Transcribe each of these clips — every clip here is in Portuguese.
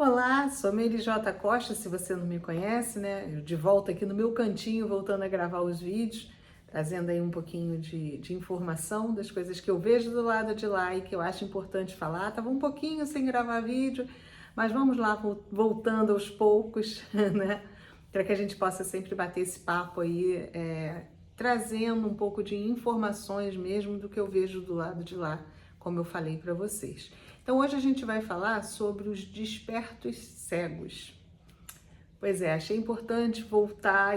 Olá, sou Meire J. Costa, se você não me conhece, né? Eu de volta aqui no meu cantinho, voltando a gravar os vídeos, trazendo aí um pouquinho de informação das coisas que eu vejo do lado de lá e que eu acho importante falar. Tava um pouquinho sem gravar vídeo, mas vamos lá, voltando aos poucos, né? Para que a gente possa sempre bater esse papo aí, trazendo um pouco de informações mesmo do que eu vejo do lado de lá, como eu falei para vocês. Então hoje a gente vai falar sobre os despertos cegos. Pois é, achei importante voltar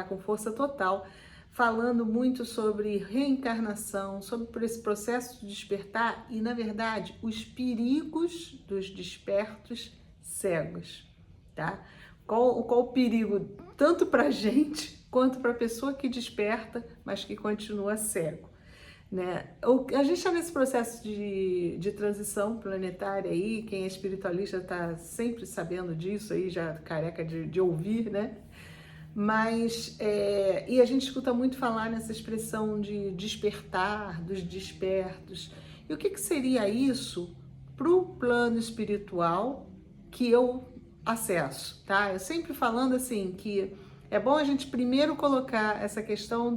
com força total, falando muito sobre reencarnação, sobre esse processo de despertar e, na verdade, os perigos dos despertos cegos, tá? Qual o perigo tanto para a gente quanto para a pessoa que desperta, mas que continua cego? Né? A gente está nesse processo de transição planetária aí, quem é espiritualista está sempre sabendo disso aí, já careca de ouvir, né? Mas, e a gente escuta muito falar nessa expressão de despertar, dos despertos. E o que seria isso para o plano espiritual que eu acesso, tá? Eu sempre falando assim que é bom a gente primeiro colocar essa questão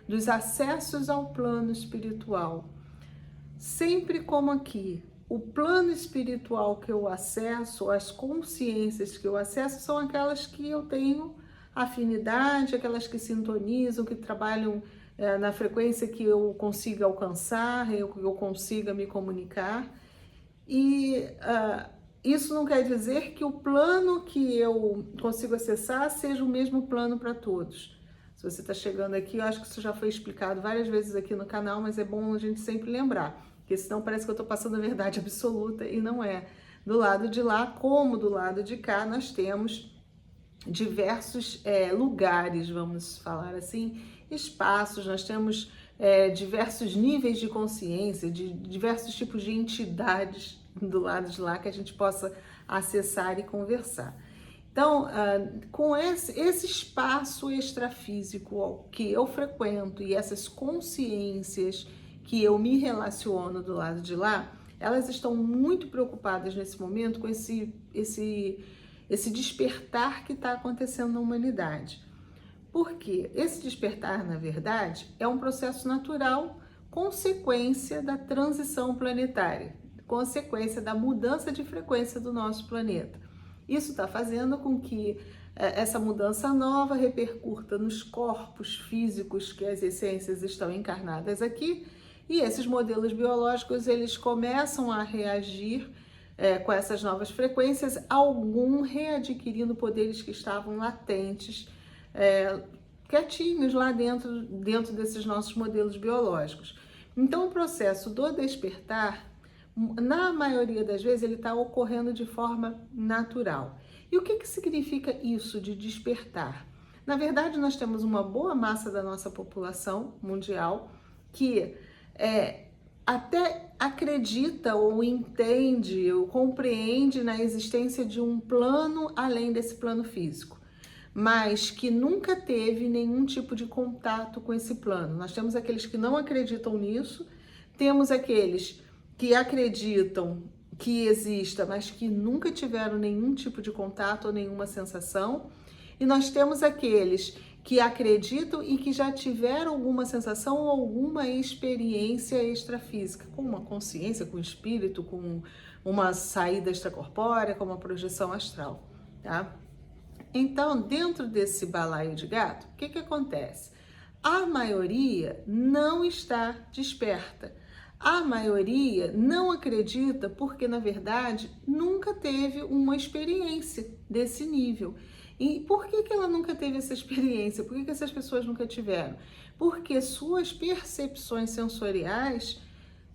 dos acessos ao plano espiritual. Sempre como aqui, o plano espiritual que eu acesso, as consciências que eu acesso são aquelas que eu tenho afinidade, aquelas que sintonizam, que trabalham na frequência que eu consiga alcançar, eu consiga me comunicar. E isso não quer dizer que o plano que eu consigo acessar seja o mesmo plano para todos. Se você está chegando aqui, eu acho que isso já foi explicado várias vezes aqui no canal, mas é bom a gente sempre lembrar, porque senão parece que eu estou passando a verdade absoluta e não é. Do lado de lá, como do lado de cá, nós temos diversos lugares, vamos falar assim, espaços, nós temos diversos níveis de consciência, de diversos tipos de entidades do lado de lá que a gente possa acessar e conversar. Então, com esse espaço extrafísico que eu frequento e essas consciências que eu me relaciono do lado de lá, elas estão muito preocupadas nesse momento com esse despertar que está acontecendo na humanidade. Porque esse despertar, na verdade, é um processo natural, consequência da transição planetária, consequência da mudança de frequência do nosso planeta. Isso está fazendo com que essa mudança nova repercuta nos corpos físicos que as essências estão encarnadas aqui, e esses modelos biológicos eles começam a reagir com essas novas frequências, algum readquirindo poderes que estavam latentes, quietinhos lá dentro desses nossos modelos biológicos. Então, o processo do despertar, na maioria das vezes, ele está ocorrendo de forma natural. E o que significa isso de despertar? Na verdade, nós temos uma boa massa da nossa população mundial que até acredita ou entende ou compreende na existência de um plano além desse plano físico, mas que nunca teve nenhum tipo de contato com esse plano. Nós temos aqueles que não acreditam nisso, temos aqueles que acreditam que exista, mas que nunca tiveram nenhum tipo de contato ou nenhuma sensação, e nós temos aqueles que acreditam e que já tiveram alguma sensação ou alguma experiência extrafísica, com uma consciência, com espírito, com uma saída extracorpórea, com uma projeção astral, tá? Então, dentro desse balaio de gato, o que acontece? A maioria não está desperta. A maioria não acredita porque, na verdade, nunca teve uma experiência desse nível. E por que ela nunca teve essa experiência? Por que essas pessoas nunca tiveram? Porque suas percepções sensoriais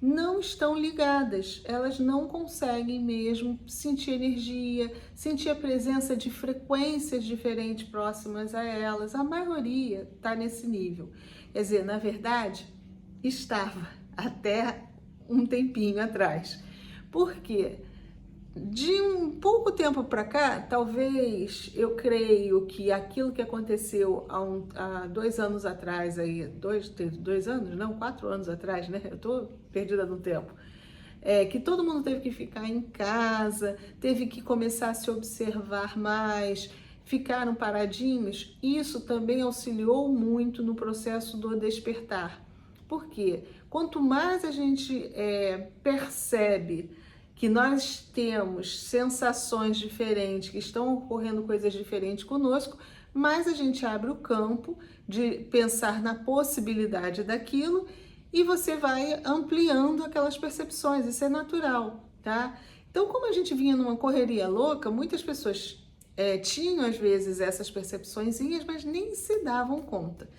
não estão ligadas, elas não conseguem mesmo sentir energia, sentir a presença de frequências diferentes próximas a elas. A maioria está nesse nível. Quer dizer, na verdade, estava até um tempinho atrás. Por quê? De um pouco tempo para cá, talvez eu creio que aquilo que aconteceu há 2 anos atrás, aí, 2 anos? Não, 4 anos atrás, né? Eu tô perdida no tempo. que todo mundo teve que ficar em casa, teve que começar a se observar mais, ficaram paradinhos, isso também auxiliou muito no processo do despertar. Por quê? Quanto mais a gente percebe que nós temos sensações diferentes, que estão ocorrendo coisas diferentes conosco, mais a gente abre o campo de pensar na possibilidade daquilo e você vai ampliando aquelas percepções, isso é natural, tá? Então, como a gente vinha numa correria louca, muitas pessoas tinham às vezes essas percepçõezinhas, mas nem se davam conta.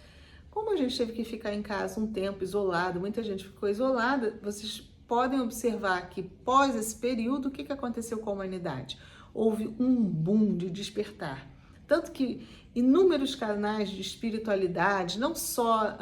Como a gente teve que ficar em casa um tempo isolado, muita gente ficou isolada, vocês podem observar que pós esse período, o que aconteceu com a humanidade? Houve um boom de despertar. Tanto que inúmeros canais de espiritualidade, não só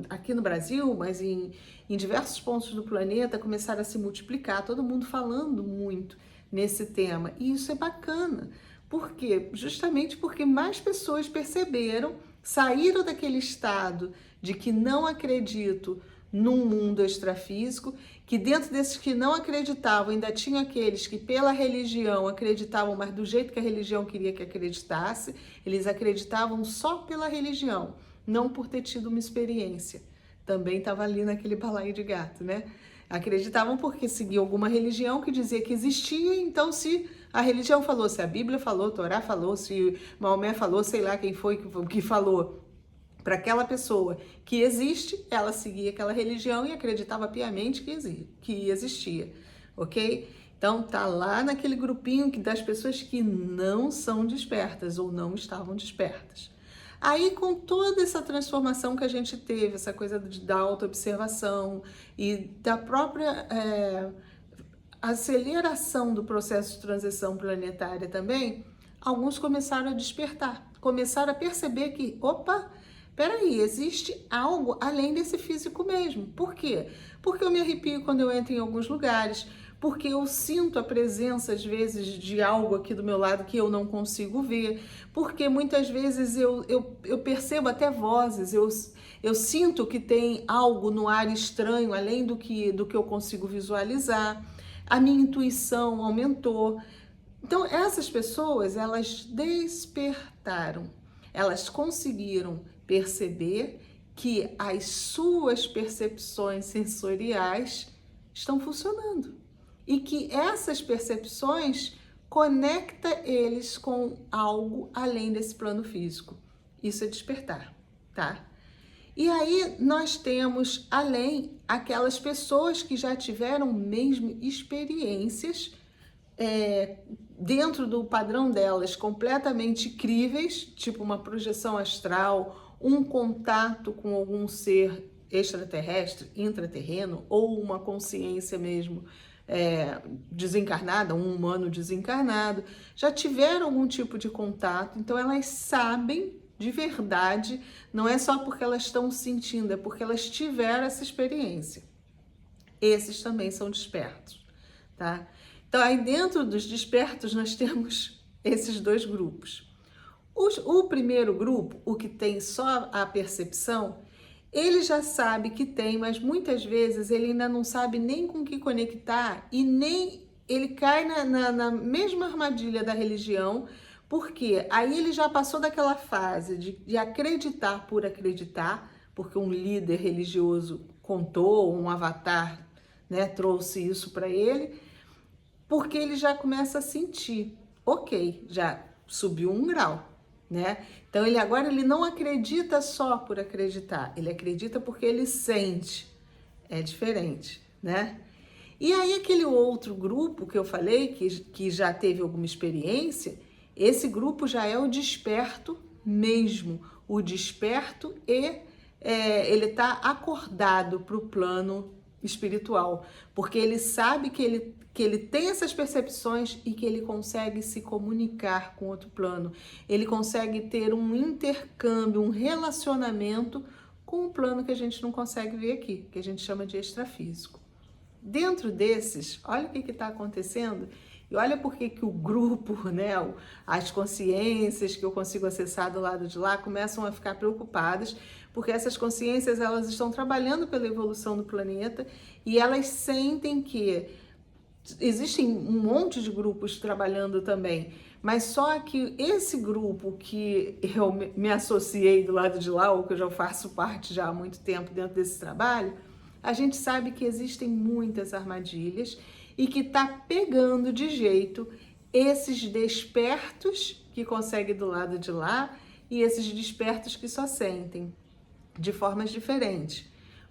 aqui no Brasil, mas em diversos pontos do planeta, começaram a se multiplicar, todo mundo falando muito nesse tema. E isso é bacana. Por quê? Justamente porque mais pessoas perceberam, saíram daquele estado de que não acredito num mundo extrafísico, que dentro desses que não acreditavam, ainda tinha aqueles que pela religião acreditavam, mas do jeito que a religião queria que acreditasse, eles acreditavam só pela religião, não por ter tido uma experiência. Também estava ali naquele balaio de gato, né? Acreditavam porque seguiam alguma religião que dizia que existia, então se a religião falou, se a Bíblia falou, a Torá falou, se Maomé falou, sei lá quem foi que falou, para aquela pessoa que existe, ela seguia aquela religião e acreditava piamente que existia, ok? Então tá lá naquele grupinho das pessoas que não são despertas ou não estavam despertas. Aí com toda essa transformação que a gente teve, essa coisa da autoobservação e da própria aceleração do processo de transição planetária também, alguns começaram a despertar, começaram a perceber que, opa, peraí, existe algo além desse físico mesmo. Por quê? Porque eu me arrepio quando eu entro em alguns lugares, porque eu sinto a presença, às vezes, de algo aqui do meu lado que eu não consigo ver, porque muitas vezes eu percebo até vozes, eu sinto que tem algo no ar estranho, além do que eu consigo visualizar, a minha intuição aumentou. Então, essas pessoas, elas despertaram, elas conseguiram perceber que as suas percepções sensoriais estão funcionando e que essas percepções conectam eles com algo além desse plano físico. Isso é despertar, tá? E aí nós temos, além, aquelas pessoas que já tiveram mesmo experiências dentro do padrão delas completamente críveis, tipo uma projeção astral, um contato com algum ser extraterrestre, intraterreno, ou uma consciência mesmo desencarnada, um humano desencarnado, já tiveram algum tipo de contato, então elas sabem de verdade, não é só porque elas estão sentindo, é porque elas tiveram essa experiência. Esses também são despertos, tá? Então, aí dentro dos despertos, nós temos esses dois grupos. O primeiro grupo, o que tem só a percepção, ele já sabe que tem, mas muitas vezes ele ainda não sabe nem com que conectar e nem ele cai na mesma armadilha da religião, porque aí ele já passou daquela fase de acreditar por acreditar, porque um líder religioso contou, um avatar, né, trouxe isso para ele, porque ele já começa a sentir, ok, já subiu um grau, né? Então ele não acredita só por acreditar, ele acredita porque ele sente, é diferente, né? E aí aquele outro grupo que eu falei, que já teve alguma experiência, esse grupo já é o desperto mesmo, o desperto e ele está acordado para o plano espiritual, porque ele sabe que ele tem essas percepções e que ele consegue se comunicar com outro plano, ele consegue ter um intercâmbio, um relacionamento com um plano que a gente não consegue ver aqui, que a gente chama de extrafísico. Dentro desses, olha o que está acontecendo, E olha por que o grupo, né, as consciências que eu consigo acessar do lado de lá começam a ficar preocupadas, porque essas consciências elas estão trabalhando pela evolução do planeta e elas sentem que existem um monte de grupos trabalhando também, mas só que esse grupo que eu me associei do lado de lá, ou que eu já faço parte já há muito tempo dentro desse trabalho, a gente sabe que existem muitas armadilhas e que está pegando de jeito esses despertos que conseguem do lado de lá e esses despertos que só sentem de formas diferentes.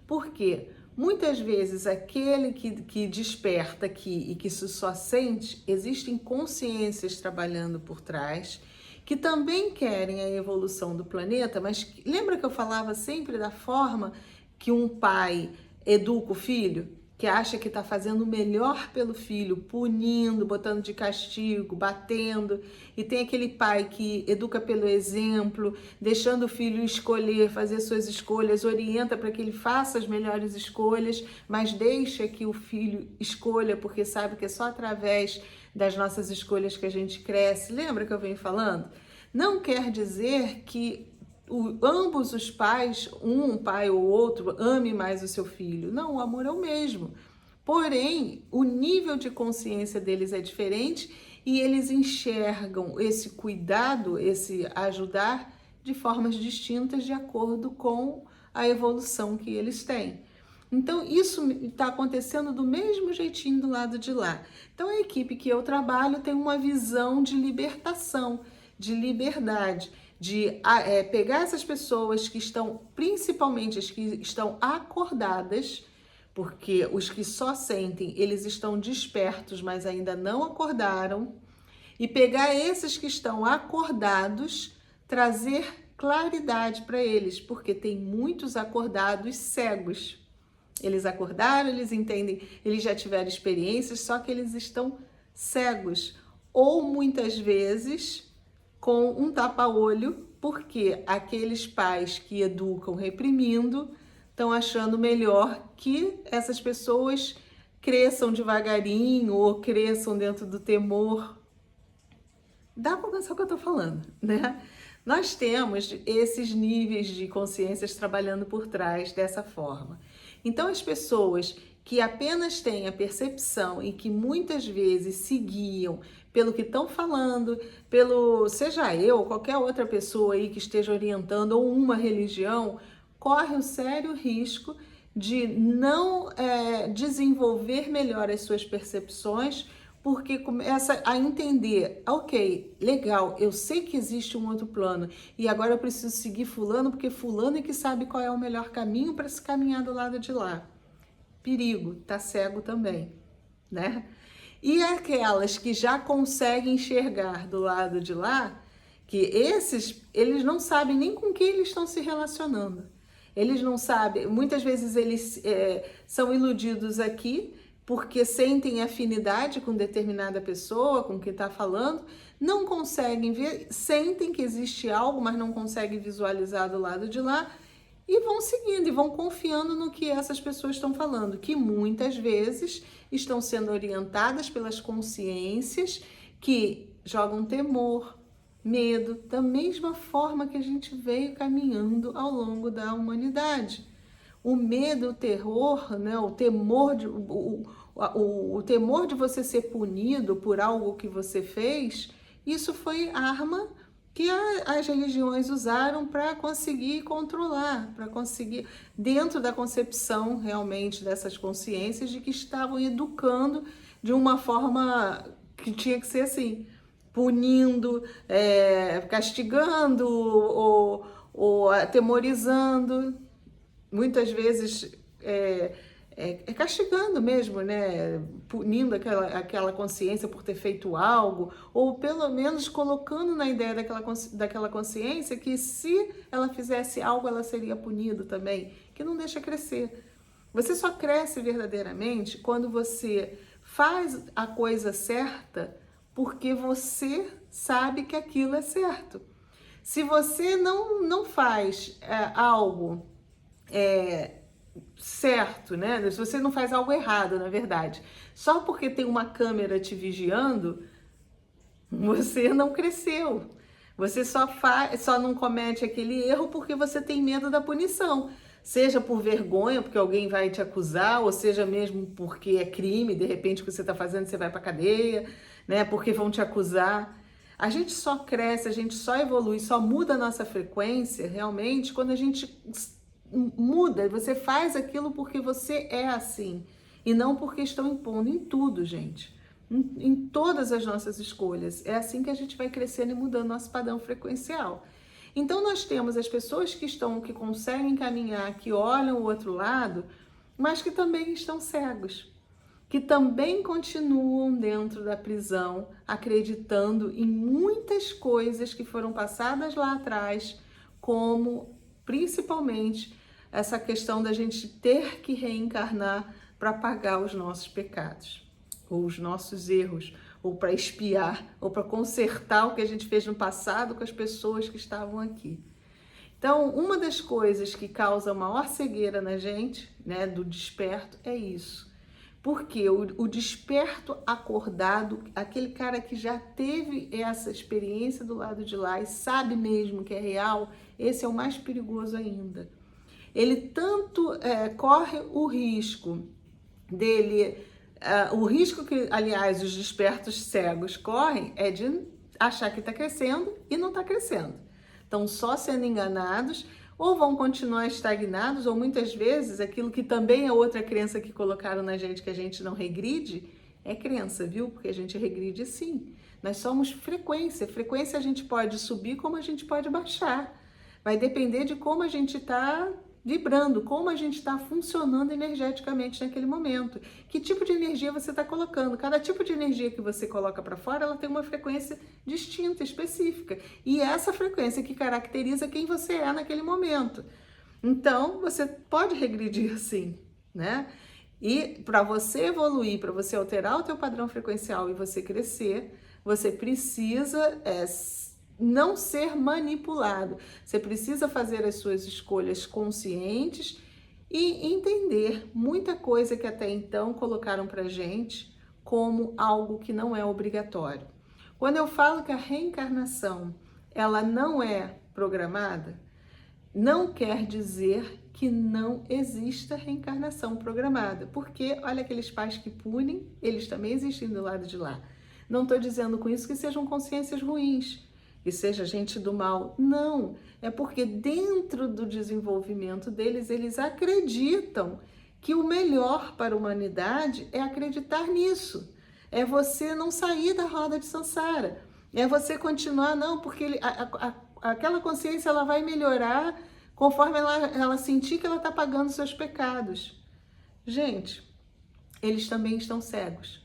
Por quê? Muitas vezes aquele que desperta aqui e que se só sente, existem consciências trabalhando por trás que também querem a evolução do planeta, mas lembra que eu falava sempre da forma que um pai educa o filho? Que acha que está fazendo o melhor pelo filho, punindo, botando de castigo, batendo. E tem aquele pai que educa pelo exemplo, deixando o filho escolher, fazer suas escolhas, orienta para que ele faça as melhores escolhas, mas deixa que o filho escolha, porque sabe que é só através das nossas escolhas que a gente cresce. Lembra que eu venho falando? Não quer dizer que ambos os pais, um pai ou outro, ame mais o seu filho. Não, o amor é o mesmo. Porém, o nível de consciência deles é diferente e eles enxergam esse cuidado, esse ajudar de formas distintas de acordo com a evolução que eles têm. Então, isso está acontecendo do mesmo jeitinho do lado de lá. Então, a equipe que eu trabalho tem uma visão de libertação, de liberdade, de pegar essas pessoas que estão, principalmente as que estão acordadas, porque os que só sentem, eles estão despertos, mas ainda não acordaram, e pegar esses que estão acordados, trazer claridade para eles, porque tem muitos acordados cegos. Eles acordaram, eles entendem, eles já tiveram experiências, só que eles estão cegos, ou muitas vezes com um tapa-olho, porque aqueles pais que educam reprimindo estão achando melhor que essas pessoas cresçam devagarinho ou cresçam dentro do temor. Dá para pensar o que eu estou falando, né? Nós temos esses níveis de consciências trabalhando por trás dessa forma. Então, as pessoas que apenas têm a percepção e que muitas vezes se guiam pelo que estão falando, seja eu ou qualquer outra pessoa aí que esteja orientando ou uma religião, corre o sério risco de não desenvolver melhor as suas percepções, porque começa a entender, ok, legal, eu sei que existe um outro plano e agora eu preciso seguir fulano, porque fulano é que sabe qual é o melhor caminho para se caminhar do lado de lá. Perigo, tá cego também, né? E aquelas que já conseguem enxergar do lado de lá, que eles não sabem nem com quem eles estão se relacionando. Eles não sabem, muitas vezes eles são iludidos aqui, porque sentem afinidade com determinada pessoa, com quem está falando, não conseguem ver, sentem que existe algo, mas não conseguem visualizar do lado de lá, e vão seguindo e vão confiando no que essas pessoas estão falando, que muitas vezes estão sendo orientadas pelas consciências que jogam temor, medo, da mesma forma que a gente veio caminhando ao longo da humanidade. O medo, o terror, né, o temor de você ser punido por algo que você fez, isso foi arma que as religiões usaram para conseguir controlar, para conseguir, dentro da concepção realmente dessas consciências, de que estavam educando de uma forma que tinha que ser assim, punindo, castigando ou atemorizando, muitas vezes castigando mesmo, né? Punindo aquela consciência por ter feito algo, ou pelo menos colocando na ideia daquela consciência que se ela fizesse algo, ela seria punida também, que não deixa crescer. Você só cresce verdadeiramente quando você faz a coisa certa porque você sabe que aquilo é certo. Se você não faz algo certo, né? Se você não faz algo errado, na verdade. Só porque tem uma câmera te vigiando, você não cresceu. Você só não comete aquele erro porque você tem medo da punição. Seja por vergonha, porque alguém vai te acusar, ou seja mesmo porque é crime, de repente o que você está fazendo você vai para cadeia, né? Porque vão te acusar. A gente só cresce, a gente só evolui, só muda a nossa frequência realmente quando a gente muda. Você faz aquilo porque você é assim e não porque estão impondo em tudo, gente. Em todas as nossas escolhas. É assim que a gente vai crescendo e mudando nosso padrão frequencial. Então nós temos as pessoas que conseguem caminhar, que olham o outro lado, mas que também estão cegos, que também continuam dentro da prisão, acreditando em muitas coisas que foram passadas lá atrás, como principalmente essa questão da gente ter que reencarnar para pagar os nossos pecados, ou os nossos erros, ou para expiar, ou para consertar o que a gente fez no passado com as pessoas que estavam aqui. Então, uma das coisas que causa maior cegueira na gente, né, do desperto, é isso. Porque o desperto acordado, aquele cara que já teve essa experiência do lado de lá e sabe mesmo que é real, esse é o mais perigoso ainda. Ele tanto corre o risco dele... o risco que, aliás, os despertos cegos correm é de achar que está crescendo e não está crescendo. Estão só sendo enganados ou vão continuar estagnados, ou muitas vezes aquilo que também é outra crença que colocaram na gente, que a gente não regride, é crença, viu? Porque a gente regride sim. Nós somos frequência. Frequência a gente pode subir como a gente pode baixar. Vai depender de como a gente está vibrando, como a gente está funcionando energeticamente naquele momento. Que tipo de energia você está colocando? Cada tipo de energia que você coloca para fora, ela tem uma frequência distinta, específica. E essa frequência que caracteriza quem você é naquele momento. Então, você pode regredir sim, né? E para você evoluir, para você alterar o teu padrão frequencial e você crescer, você precisa não ser manipulado. Você precisa fazer as suas escolhas conscientes e entender muita coisa que até então colocaram pra gente como algo que não é obrigatório. Quando eu falo que a reencarnação, ela não é programada, não quer dizer que não exista reencarnação programada, porque olha aqueles pais que punem, eles também existem do lado de lá. Não estou dizendo com isso que sejam consciências ruins, que seja gente do mal. Não, é porque dentro do desenvolvimento deles, eles acreditam que o melhor para a humanidade é acreditar nisso. É você não sair da roda de samsara. É você continuar, não, porque aquela consciência ela vai melhorar conforme ela sentir que ela está pagando seus pecados. Gente, eles também estão cegos.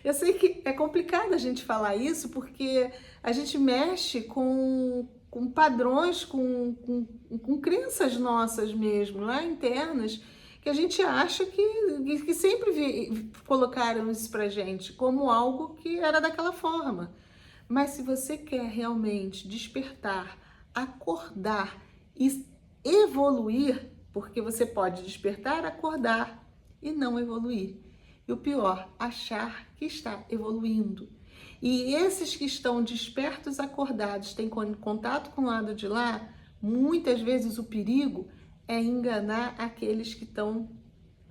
Eu sei que é complicado a gente falar isso, porque a gente mexe com padrões, com crenças nossas mesmo, lá internas, que a gente acha que sempre colocaram isso pra gente como algo que era daquela forma. Mas se você quer realmente despertar, acordar e evoluir, porque você pode despertar, acordar e não evoluir. E o pior, achar que está evoluindo. E esses que estão despertos, acordados, têm contato com o lado de lá, muitas vezes o perigo é enganar aqueles que estão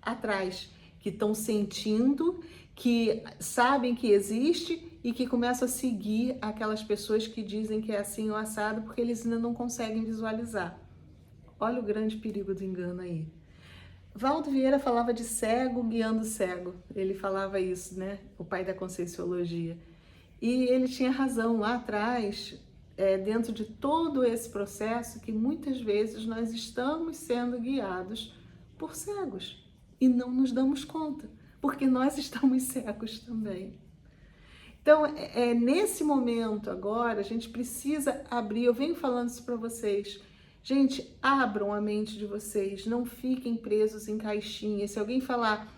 atrás, que estão sentindo, que sabem que existe e que começam a seguir aquelas pessoas que dizem que é assim ou assado, porque eles ainda não conseguem visualizar. Olha o grande perigo do engano aí. Valdo Vieira falava de cego guiando cego. Ele falava isso, né? O pai da Conscienciologia. E ele tinha razão lá atrás, dentro de todo esse processo, que muitas vezes nós estamos sendo guiados por cegos e não nos damos conta, porque nós estamos cegos também. Então, nesse momento agora, a gente precisa abrir. Eu venho falando isso para vocês. Gente, abram a mente de vocês, não fiquem presos em caixinhas. Se alguém falar,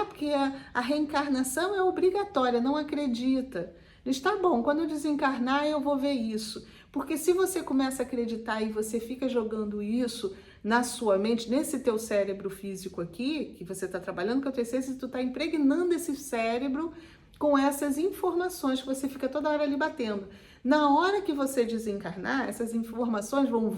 porque a reencarnação é obrigatória, não acredita. Está bom, quando eu desencarnar eu vou ver isso. Porque se você começa a acreditar e você fica jogando isso na sua mente, nesse teu cérebro físico aqui, que você está trabalhando com a tua essência, e tu está impregnando esse cérebro com essas informações que você fica toda hora ali batendo. Na hora que você desencarnar, essas informações vão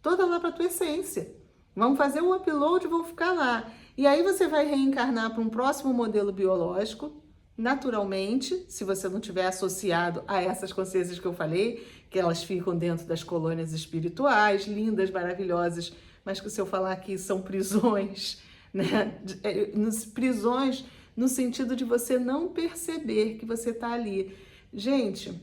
toda lá para tua essência. Vão fazer o upload e vão ficar lá. E aí você vai reencarnar para um próximo modelo biológico, naturalmente, se você não tiver associado a essas consciências que eu falei, que elas ficam dentro das colônias espirituais, lindas, maravilhosas, mas que se eu falar aqui são prisões, né? Prisões no sentido de você não perceber que você está ali. Gente,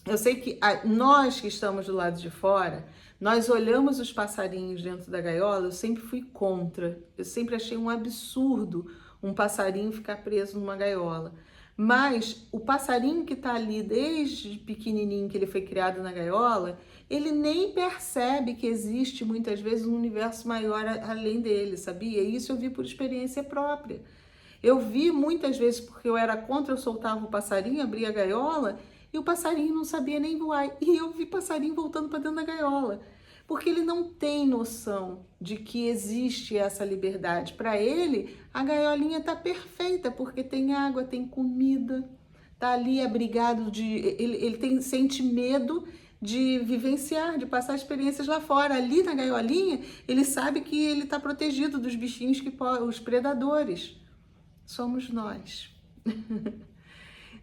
eu sei que nós que estamos do lado de fora, nós olhamos os passarinhos dentro da gaiola, eu sempre fui contra, eu sempre achei um absurdo um passarinho ficar preso numa gaiola. Mas o passarinho que está ali desde pequenininho, que ele foi criado na gaiola, ele nem percebe que existe muitas vezes um universo maior além dele, sabia? E isso eu vi por experiência própria. Eu vi muitas vezes, porque eu era contra, eu soltava o passarinho, abria a gaiola, e o passarinho não sabia nem voar. E eu vi passarinho voltando para dentro da gaiola. Porque ele não tem noção de que existe essa liberdade. Para ele, a gaiolinha está perfeita, porque tem água, tem comida, está ali abrigado ele sente medo de vivenciar, de passar experiências lá fora. Ali na gaiolinha, ele sabe que ele está protegido dos bichinhos, os predadores. Somos nós.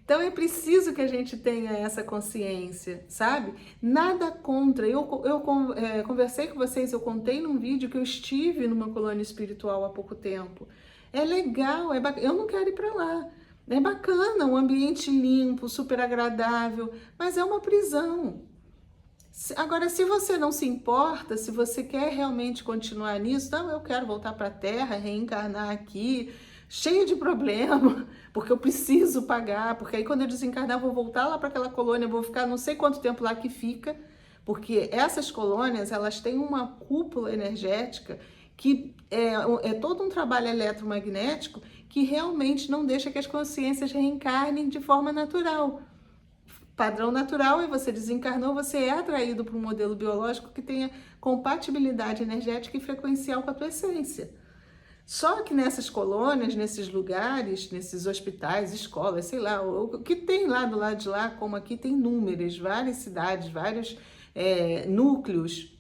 Então é preciso que a gente tenha essa consciência, sabe? Nada contra. Eu conversei com vocês, eu contei num vídeo que eu estive numa colônia espiritual há pouco tempo. É legal, eu não quero ir para lá. É bacana, um ambiente limpo, super agradável, mas é uma prisão. Agora, se você não se importa, se você quer realmente continuar nisso, não, eu quero voltar para a Terra, reencarnar aqui, cheia de problema, porque eu preciso pagar, porque aí quando eu desencarnar eu vou voltar lá para aquela colônia, eu vou ficar não sei quanto tempo lá que fica, porque essas colônias, elas têm uma cúpula energética que é todo um trabalho eletromagnético que realmente não deixa que as consciências reencarnem de forma natural. Padrão natural é você desencarnou, você é atraído para um modelo biológico que tenha compatibilidade energética e frequencial com a tua essência. Só que nessas colônias, nesses lugares, nesses hospitais, escolas, sei lá, o que tem lá do lado de lá, como aqui tem inúmeras, várias cidades, vários núcleos,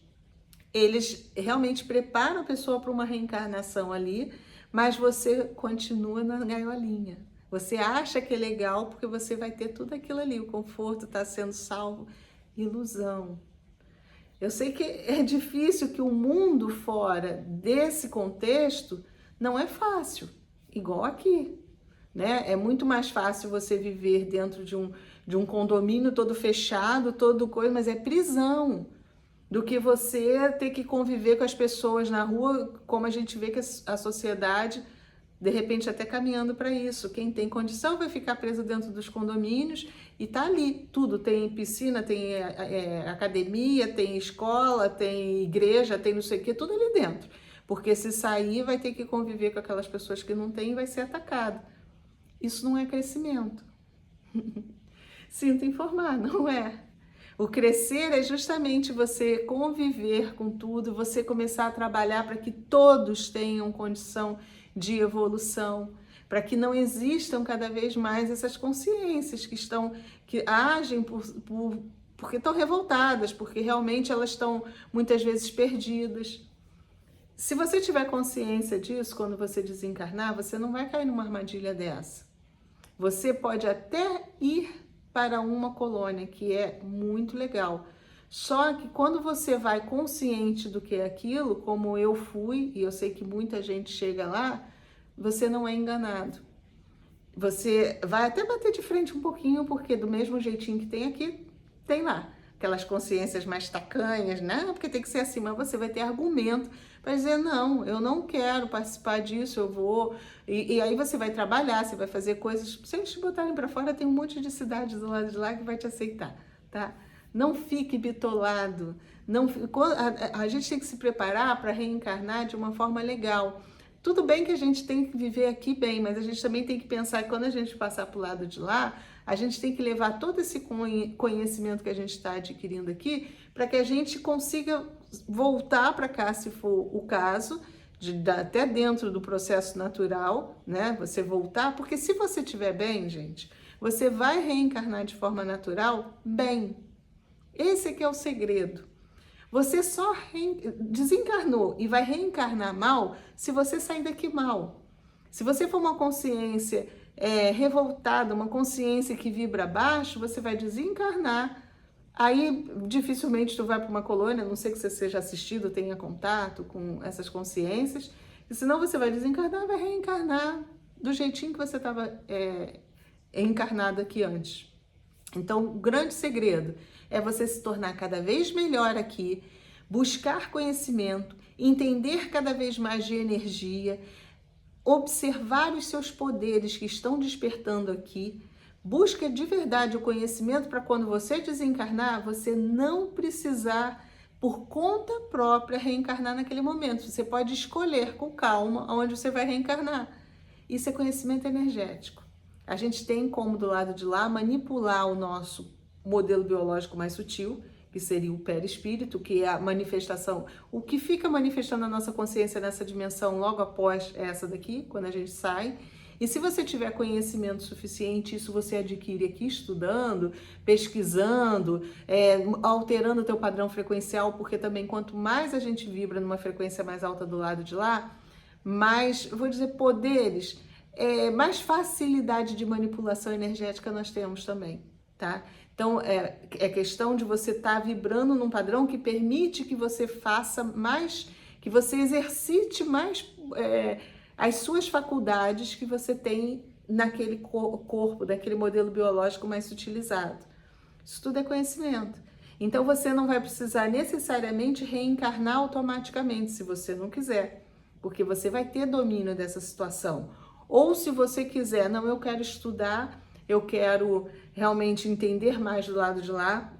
eles realmente preparam a pessoa para uma reencarnação ali, mas você continua na gaiolinha. Você acha que é legal porque você vai ter tudo aquilo ali, o conforto está sendo salvo. Ilusão. Eu sei que é difícil, que o mundo fora desse contexto não é fácil, igual aqui, né? É muito mais fácil você viver dentro de um condomínio todo fechado, todo coisa, mas é prisão, do que você ter que conviver com as pessoas na rua, como a gente vê que a sociedade, de repente, até caminhando para isso. Quem tem condição vai ficar preso dentro dos condomínios e tá ali, tudo. Tem piscina, tem academia, tem escola, tem igreja, tem não sei o que, tudo ali dentro. Porque se sair, vai ter que conviver com aquelas pessoas que não têm e vai ser atacado. Isso não é crescimento. Sinto informar, não é. O crescer é justamente você conviver com tudo, você começar a trabalhar para que todos tenham condição de evolução, para que não existam cada vez mais essas consciências que agem porque estão revoltadas, porque realmente elas estão muitas vezes perdidas. Se você tiver consciência disso, quando você desencarnar, você não vai cair numa armadilha dessa. Você pode até ir para uma colônia, que é muito legal. Só que quando você vai consciente do que é aquilo, como eu fui, e eu sei que muita gente chega lá, você não é enganado. Você vai até bater de frente um pouquinho, porque do mesmo jeitinho que tem aqui, tem lá. Aquelas consciências mais tacanhas, né? Porque tem que ser assim, mas você vai ter argumento para dizer, não, eu não quero participar disso, eu vou... E aí você vai trabalhar, você vai fazer coisas... Se eles te botarem para fora, tem um monte de cidades do lado de lá que vai te aceitar, tá? Não fique bitolado. A gente tem que se preparar para reencarnar de uma forma legal. Tudo bem que a gente tem que viver aqui bem, mas a gente também tem que pensar que quando a gente passar para o lado de lá, a gente tem que levar todo esse conhecimento que a gente está adquirindo aqui para que a gente consiga voltar para cá, se for o caso, até dentro do processo natural, né? Você voltar, porque se você estiver bem, gente, você vai reencarnar de forma natural bem. Esse aqui é o segredo. Você só desencarnou e vai reencarnar mal se você sair daqui mal. Se você for uma consciência revoltada, uma consciência que vibra baixo, você vai desencarnar. Aí dificilmente tu vai para uma colônia, a não sei que você seja assistido, tenha contato com essas consciências, e senão você vai desencarnar, vai reencarnar do jeitinho que você estava encarnado aqui antes. Então, o grande segredo é você se tornar cada vez melhor aqui, buscar conhecimento, entender cada vez mais de energia, observar os seus poderes que estão despertando aqui, busca de verdade o conhecimento para quando você desencarnar, você não precisar, por conta própria, reencarnar naquele momento. Você pode escolher com calma onde você vai reencarnar. Isso é conhecimento energético. A gente tem como, do lado de lá, manipular o nosso modelo biológico mais sutil, que seria o perispírito, que é a manifestação, o que fica manifestando a nossa consciência nessa dimensão logo após essa daqui, quando a gente sai. E se você tiver conhecimento suficiente, isso você adquire aqui estudando, pesquisando, alterando o teu padrão frequencial, porque também quanto mais a gente vibra numa frequência mais alta do lado de lá, mais, vou dizer, poderes, mais facilidade de manipulação energética nós temos também, tá? Então, é questão de você estar vibrando num padrão que permite que você faça mais, que você exercite mais as suas faculdades que você tem naquele corpo, daquele modelo biológico mais sutilizado. Isso tudo é conhecimento. Então, você não vai precisar necessariamente reencarnar automaticamente, se você não quiser, porque você vai ter domínio dessa situação. Ou se você quiser, não, eu quero estudar, eu quero realmente entender mais do lado de lá,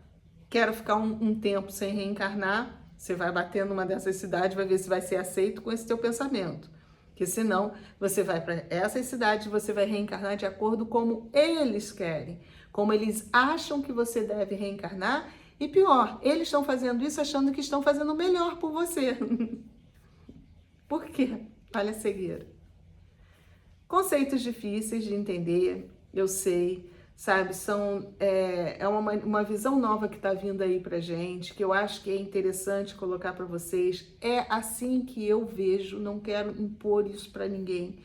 quero ficar um tempo sem reencarnar, você vai bater numa dessas cidades, vai ver se vai ser aceito com esse teu pensamento. Porque senão, você vai para essas cidades, você vai reencarnar de acordo como eles querem, como eles acham que você deve reencarnar, e pior, eles estão fazendo isso achando que estão fazendo melhor por você. Por quê? Olha a cegueira. Conceitos difíceis de entender, eu sei, sabe? É uma visão nova que está vindo aí pra gente, que eu acho que é interessante colocar para vocês. É assim que eu vejo, não quero impor isso para ninguém.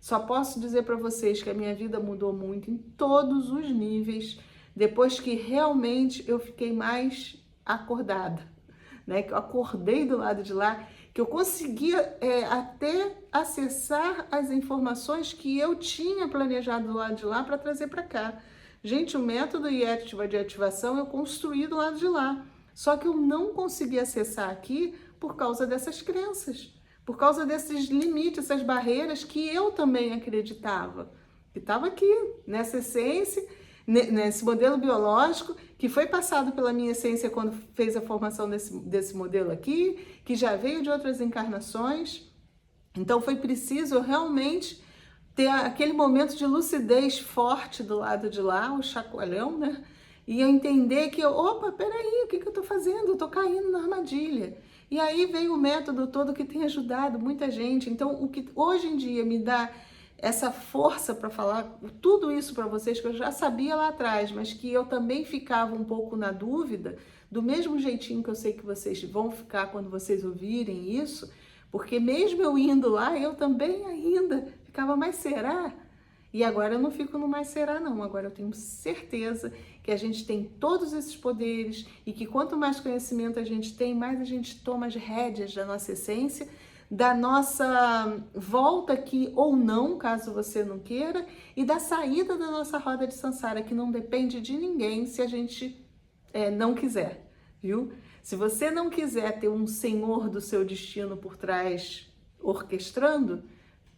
Só posso dizer para vocês que a minha vida mudou muito em todos os níveis, depois que realmente eu fiquei mais acordada, né? Que eu acordei do lado de lá, que eu conseguia até acessar as informações que eu tinha planejado do lado de lá para trazer para cá. Gente, o método Yettiva de ativação eu construí do lado de lá, só que eu não consegui acessar aqui por causa dessas crenças, por causa desses limites, essas barreiras que eu também acreditava, que estava aqui, nessa essência, nesse modelo biológico, que foi passado pela minha essência quando fez a formação desse modelo aqui, que já veio de outras encarnações. Então foi preciso realmente ter aquele momento de lucidez forte do lado de lá, o chacoalhão, né? E eu entender que, opa, peraí, o que eu tô fazendo? Eu tô caindo na armadilha. E aí veio o método todo que tem ajudado muita gente. Então, o que hoje em dia me dá essa força para falar tudo isso para vocês, que eu já sabia lá atrás, mas que eu também ficava um pouco na dúvida, do mesmo jeitinho que eu sei que vocês vão ficar quando vocês ouvirem isso, porque mesmo eu indo lá, eu também ainda ficava, mas será? E agora eu não fico no mais será não, agora eu tenho certeza que a gente tem todos esses poderes e que quanto mais conhecimento a gente tem, mais a gente toma as rédeas da nossa essência, da nossa volta aqui ou não, caso você não queira, e da saída da nossa roda de samsara, que não depende de ninguém se a gente não quiser, viu? Se você não quiser ter um senhor do seu destino por trás orquestrando,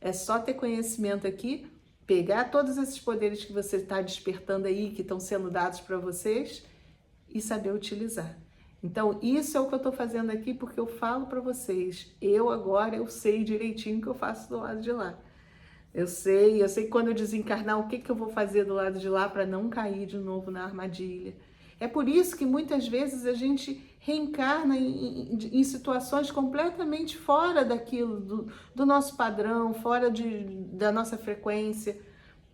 é só ter conhecimento aqui, pegar todos esses poderes que você está despertando aí, que estão sendo dados para vocês, e saber utilizar. Então, isso é o que eu estou fazendo aqui, porque eu falo para vocês, eu sei direitinho o que eu faço do lado de lá. Eu sei que quando eu desencarnar, o que que eu vou fazer do lado de lá para não cair de novo na armadilha. É por isso que muitas vezes a gente reencarna em situações completamente fora daquilo, do nosso padrão, fora da nossa frequência,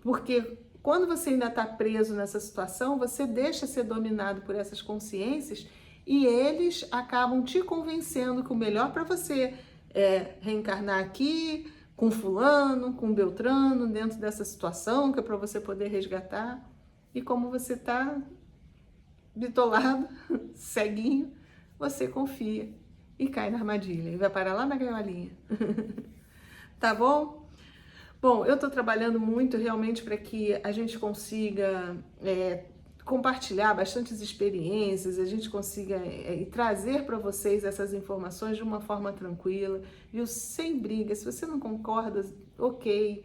porque quando você ainda está preso nessa situação, você deixa ser dominado por essas consciências e eles acabam te convencendo que o melhor para você é reencarnar aqui, com fulano, com Beltrano, dentro dessa situação, que é para você poder resgatar. E como você está bitolado, ceguinho, você confia e cai na armadilha e vai parar lá na gaiolinha. Tá bom? Bom, eu estou trabalhando muito realmente para que a gente consiga compartilhar bastantes experiências, a gente consiga trazer para vocês essas informações de uma forma tranquila, viu? Sem briga. Se você não concorda, ok,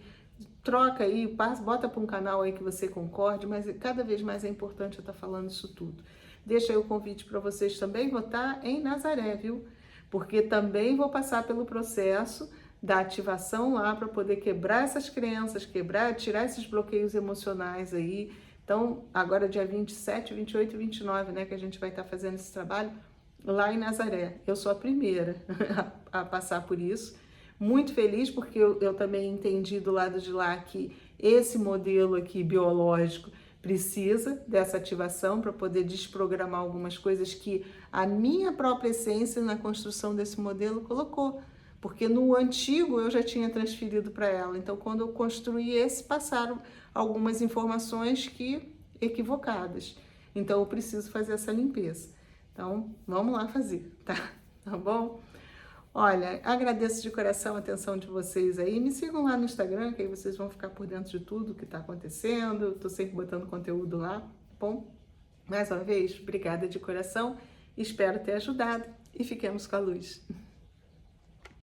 troca aí, bota para um canal aí que você concorde, mas cada vez mais é importante eu estar falando isso tudo. Deixa aí o convite para vocês também votar em Nazaré, viu? Porque também vou passar pelo processo da ativação lá para poder quebrar essas crenças, tirar esses bloqueios emocionais aí. Então, agora dia 27, 28 e 29, né, que a gente vai estar fazendo esse trabalho lá em Nazaré. Eu sou a primeira a passar por isso. Muito feliz porque eu também entendi do lado de lá que esse modelo aqui biológico precisa dessa ativação para poder desprogramar algumas coisas que a minha própria essência na construção desse modelo colocou. Porque no antigo eu já tinha transferido para ela. Então, quando eu construí esse, passaram algumas informações equivocadas. Então, eu preciso fazer essa limpeza. Então, vamos lá fazer, tá? Tá bom? Olha, agradeço de coração a atenção de vocês aí. Me sigam lá no Instagram, que aí vocês vão ficar por dentro de tudo que está acontecendo. Estou sempre botando conteúdo lá, tá bom? Mais uma vez, obrigada de coração. Espero ter ajudado e fiquemos com a luz.